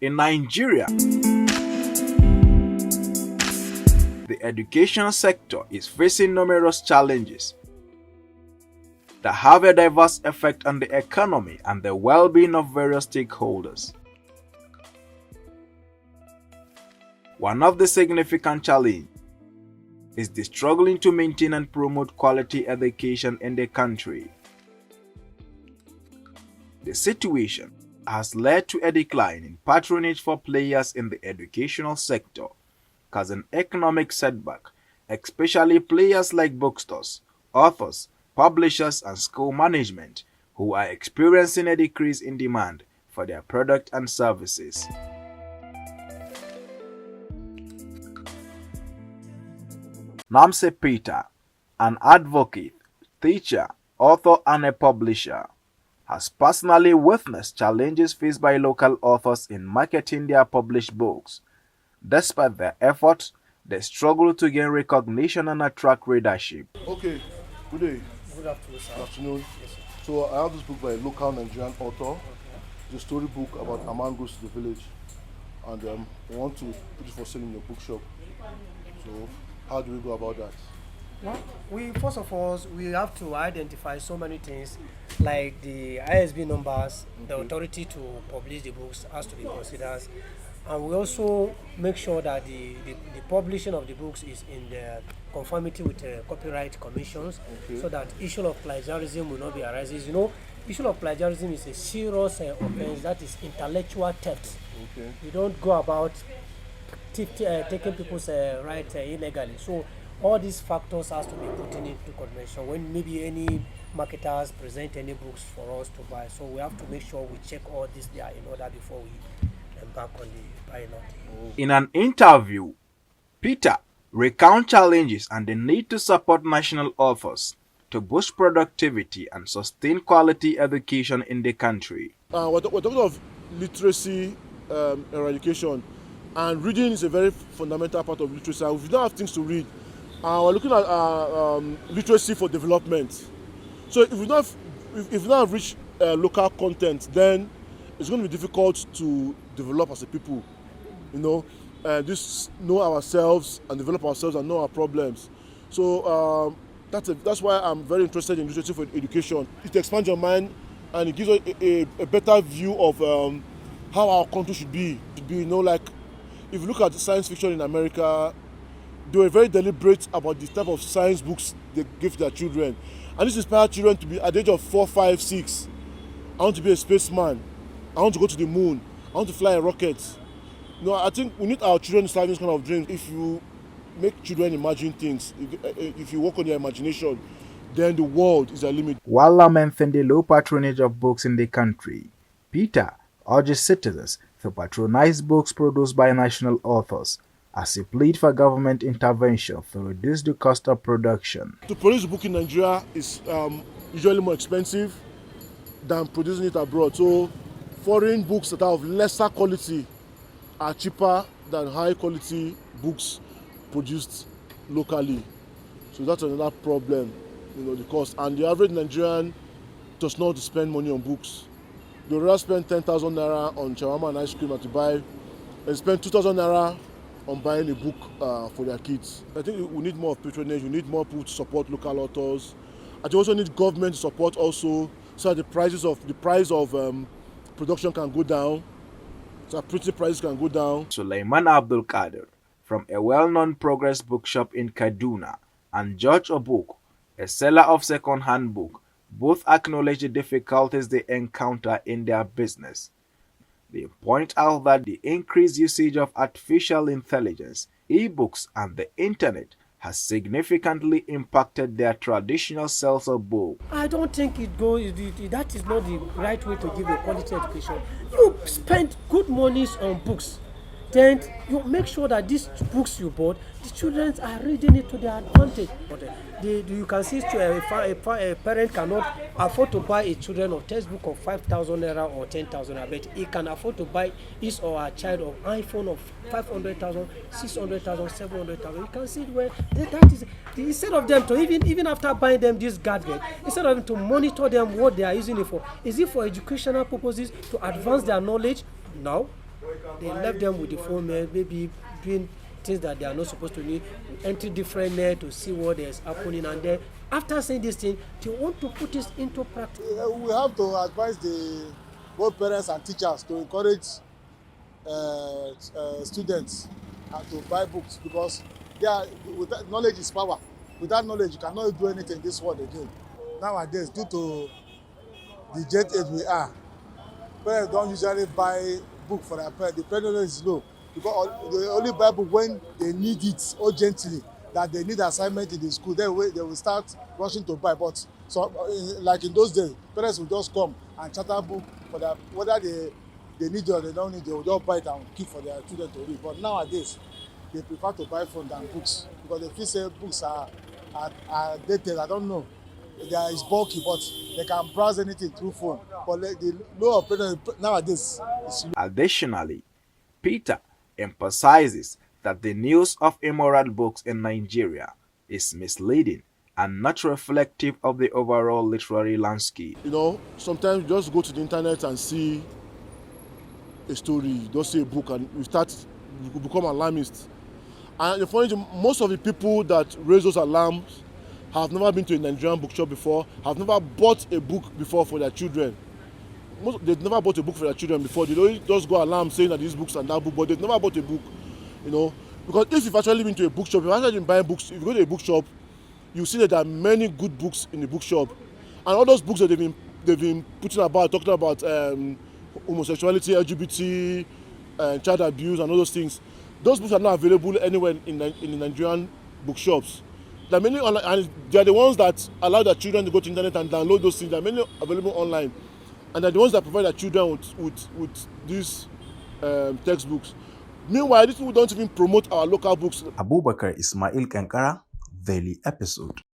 In Nigeria, the education sector is facing numerous challenges that have a diverse effect on the economy and the well-being of various stakeholders. One of the significant challenges is the struggling to maintain and promote quality education in the country. The situation has led to a decline in patronage for players in the educational sector, causing economic setback, especially players like bookstores, authors, publishers, and school management, who are experiencing a decrease in demand for their product and services. Namse Peter, an advocate, teacher, author, and a publisher, has personally witnessed challenges faced by local authors in marketing their published books. Despite their efforts, they struggle to gain recognition and attract readership. Okay, good day. Good afternoon, sir. Good afternoon. Yes, sir. So I have this book by a local Nigerian author. Okay. It's a storybook about a man goes to the village, and we want to put it for sale in your bookshop. So how do we go about that? Well, first of all, we have to identify so many things like the ISB numbers, the authority to publish the books has to be considered, and we also make sure that the publishing of the books is in the conformity with the copyright commissions, so that issue of plagiarism will not be arising. You know, issue of plagiarism is a serious offense, that is intellectual theft. Okay. You don't go about taking people's rights illegally. So all these factors has to be put into consideration when maybe any marketers present any books for us to buy. So we have to make sure we check all this there in order before we embark on the buying of the. In an interview, Peter recounts challenges and the need to support national authors to boost productivity and sustain quality education in the country. We're talking of literacy eradication, and reading is a very fundamental part of literacy. And if you don't have things to read, we're looking at literacy for development. So if you don't have rich local content, then it's going to be difficult to develop as a people, you know, and just know ourselves and develop ourselves and know our problems. So that's why I'm very interested in literacy for education. It expands your mind and it gives us a better view of how our country should be. You know, like if you look at science fiction in America, they were very deliberate about the type of science books they give to their children. And this inspires children to be at the age of 4, 5, 6. I want to be a spaceman. I want to go to the moon. I want to fly a rocket. You know, I think we need our children to have this kind of dreams. If you make children imagine things, if you work on their imagination, then the world is a limit. While lamenting the low patronage of books in the country, Peter urges citizens to patronize books produced by national authors as he pleads for government intervention to reduce the cost of production. To produce a book in Nigeria is usually more expensive than producing it abroad. So foreign books that are of lesser quality are cheaper than high quality books produced locally. So that's another problem, you know, the cost. And the average Nigerian does not spend money on books. They rather spend 10,000 naira on shawarma and ice cream and spend 2,000 naira on buying a book for their kids. I think we need more of patronage. We need more people to support local authors. I also need government to support also, so that the price of production can go down, so that printing prices can go down. Sulaiman Abdul Qadir, from a well-known progress bookshop in Kaduna, and George Obuk, a seller of second-hand book, both acknowledge the difficulties they encounter in their business. They point out that the increased usage of artificial intelligence, e-books, and the internet has significantly impacted their traditional sales of books. I don't think that is not the right way to give a quality education. You spend good monies on books, then you make sure that these books you bought, the children are reading it to their advantage. You can see a parent cannot afford to buy a children a textbook of 5,000 naira or 10,000 naira, but he can afford to buy his or her child an iPhone of 500,000, 600,000, 700,000. You can see where that is. Instead of them to even after buying them this gadget, instead of them to monitor them what they are using it for, is it for educational purposes to advance their knowledge? No. They left them with the phone, maybe doing things that they are not supposed to do, enter different net to see what is happening, and then after saying this thing, they want to put this into practice. We have to advise both parents and teachers to encourage students to buy books, because knowledge is power. Without knowledge, you cannot do anything in this world again. Nowadays, due to the jet age we are, parents don't usually buy book for their parents. The parent is low, because they only buy book when they need it urgently, that they need assignment in the school. Then they will start rushing to buy. But so like in those days, parents will just come and charter book for their, whether they need it or they don't need it, they will just buy it and keep for their children to read. But nowadays, they prefer to buy phone than books, because they feel say books are dated. I don't know. It's bulky, but they can browse anything through phone. But the low of parents nowadays is low. Additionally, Peter emphasizes that the news of immoral books in Nigeria is misleading and not reflective of the overall literary landscape. Sometimes you just go to the internet and see a story, just see a book, and you become alarmist. And the funny thing, most of the people that raise those alarms have never been to a Nigerian bookshop before, have never bought a book before for their children. They've never bought a book for their children before. They don't just go alarm saying that these books and that book, but they've never bought a book, Because if you've actually been to a bookshop, if you've actually been buying books, if you go to a bookshop, you see that there are many good books in the bookshop. And all those books that they've been putting about, talking about homosexuality, LGBT, child abuse, and all those things, those books are not available anywhere in the Nigerian bookshops. There are many online, and they are the ones that allow their children to go to the internet and download those things. There are many available online, and they're the ones that provide their children with these textbooks. Meanwhile, these people don't even promote our local books. Abubakar Ismail Kankara, Daily Episode.